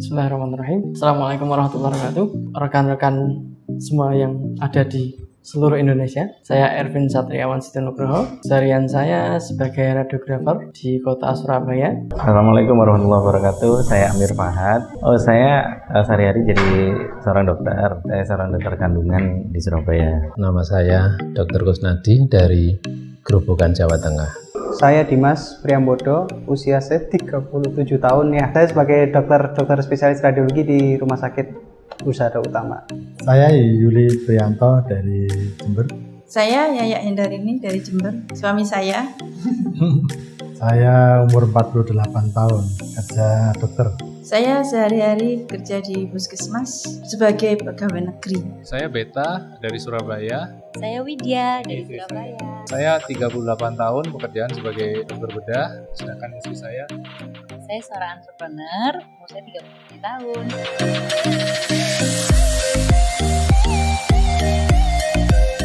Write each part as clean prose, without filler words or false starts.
Bismillahirrahmanirrahim. Assalamualaikum warahmatullahi wabarakatuh. Rekan-rekan semua yang ada di seluruh Indonesia. Saya Ervin Satriawan Sitonugroho. Seharian saya sebagai radiografer di kota Surabaya. Assalamualaikum warahmatullahi wabarakatuh. Saya Amir Fahad. Saya sehari-hari jadi seorang dokter. Saya seorang dokter kandungan di Surabaya. Nama saya Dr. Kusnadi dari Grobogan, Jawa Tengah. Saya Dimas Priambodo, usia saya 37 tahun ya. Saya sebagai dokter spesialis radiologi di Rumah Sakit Husada Utama. Saya Yuli Prianto dari Jember. Saya Yaya Hendarini dari Jember. Suami saya. Saya umur 48 tahun, kerja dokter. Saya sehari-hari kerja di Puskesmas sebagai pegawai negeri. Saya Beta dari Surabaya. Saya Widya dari Surabaya. Saya 38 tahun pekerjaan sebagai dokter bedah, sedangkan istri saya seorang entrepreneur, umur saya 37 tahun.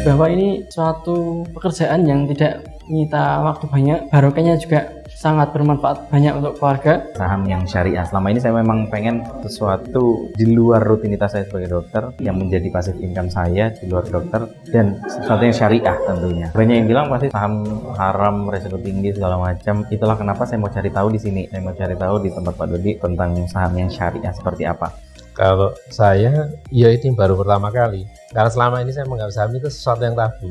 Bahwa ini suatu pekerjaan yang tidak menyita waktu banyak, barokahnya juga sangat bermanfaat banyak untuk keluarga. Saham yang syariah. Selama ini saya memang pengen sesuatu di luar rutinitas saya sebagai dokter, yang menjadi passive income saya di luar dokter, dan sesuatu yang syariah tentunya. Banyak yang bilang pasti saham haram, resiko tinggi segala macam. Itulah kenapa saya mau cari tahu di sini. Saya mau cari tahu di tempat Pak Dodi tentang saham yang syariah seperti apa. Kalau saya, ya ini baru pertama kali. Karena selama ini saya menganggap saham itu sesuatu yang tabu.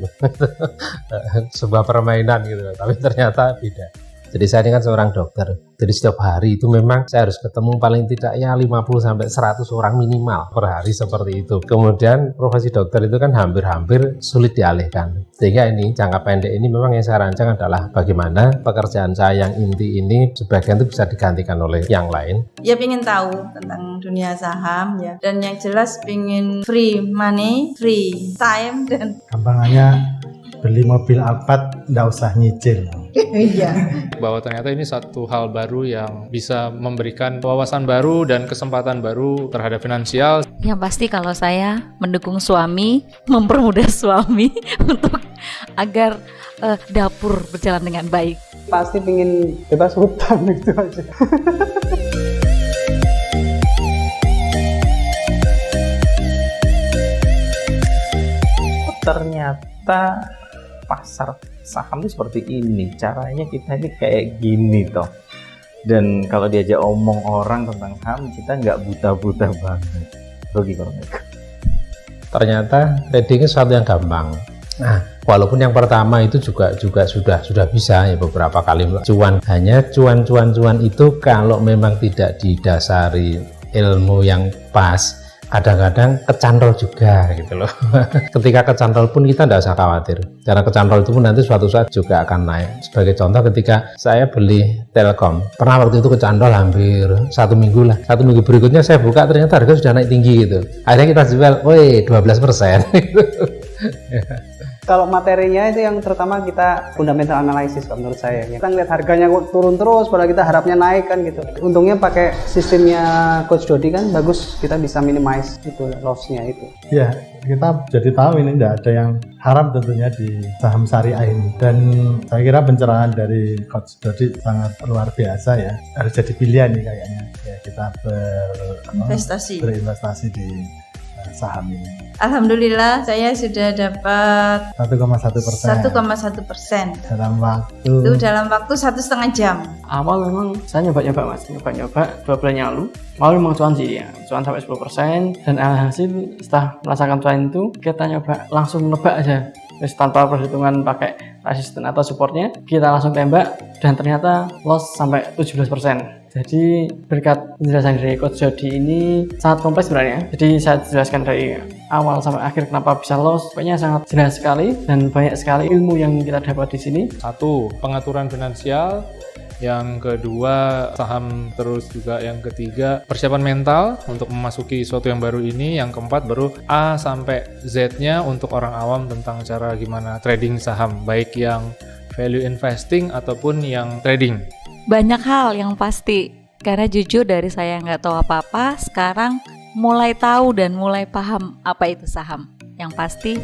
Sebuah permainan gitu. Tapi ternyata beda. Jadi saya ini kan seorang dokter. Jadi setiap hari itu memang saya harus ketemu paling tidaknya 50-100 orang minimal per hari seperti itu. Kemudian profesi dokter itu kan hampir-hampir sulit dialihkan. Sehingga ini jangka pendek ini memang yang saya rancang adalah bagaimana pekerjaan saya yang inti ini sebagian itu bisa digantikan oleh yang lain. Ya pengen tahu tentang dunia saham ya. Dan yang jelas pengen free money, free time dan Gampangannya beli mobil Alphard nggak usah nyicil. iya. bahwa ternyata ini satu hal baru yang bisa memberikan wawasan baru dan kesempatan baru terhadap finansial. Yang pasti kalau saya mendukung suami, mempermudah suami untuk agar dapur berjalan dengan baik. Pasti pengen bebas hutang gitu aja. Ternyata pasar saham itu seperti ini, caranya kita ini kayak gini toh. Dan kalau diajak omong orang tentang saham, kita nggak buta-buta banget. Rugi kalau mereka. Ternyata trading itu sesuatu yang gampang. Nah, walaupun yang pertama itu juga sudah bisa ya beberapa kali cuan. Hanya cuan itu kalau memang tidak didasari ilmu yang pas, kadang-kadang kecantol juga gitu loh. Ketika kecantol pun kita tidak usah khawatir, karena kecantol itu pun nanti suatu saat juga akan naik. Sebagai contoh, ketika saya beli Telkom, pernah waktu itu kecantol hampir 1 minggu lah. 1 minggu berikutnya saya buka, ternyata harga sudah naik tinggi gitu. Akhirnya kita jual, 12%. Kalau materinya itu yang terutama kita fundamental analysis kalau menurut saya. Kita ngeliat harganya turun terus, padahal kita harapnya naik kan gitu. Untungnya pakai sistemnya Coach Dodi kan bagus, kita bisa minimize itu loss-nya itu. Ya, kita jadi tahu ini tidak ada yang haram tentunya di saham syariah ini. Dan saya kira pencerahan dari Coach Dodi sangat luar biasa ya. Harus jadi pilihan nih kayaknya. Ya, kita berinvestasi di saham ini. Alhamdulillah saya sudah dapat 1,1% dalam waktu 1,5 jam. Awal memang saya nyoba-nyoba mas, 2 bulan yang lalu. Awal memang cuan sih ya, cuan sampai 10%. Dan alhasil setelah merasakan cuan itu, kita nyoba langsung nebak aja. Terus tanpa perhitungan pakai resisten atau supportnya, kita langsung tembak dan ternyata loss sampai 17%. Jadi berkat penjelasan dari Coach Dodi ini sangat kompleks sebenarnya. Jadi saya jelaskan dari awal sampai akhir kenapa bisa loss. Pokoknya sangat jelas sekali dan banyak sekali ilmu yang kita dapat di sini. 1. Pengaturan finansial. Yang kedua, saham. Terus juga yang ketiga, persiapan mental untuk memasuki sesuatu yang baru ini. Yang keempat, baru A sampai Z-nya untuk orang awam tentang cara gimana trading saham, baik yang value investing ataupun yang trading. Banyak hal yang pasti, karena jujur dari saya nggak tahu apa-apa, sekarang mulai tahu dan mulai paham apa itu saham. Yang pasti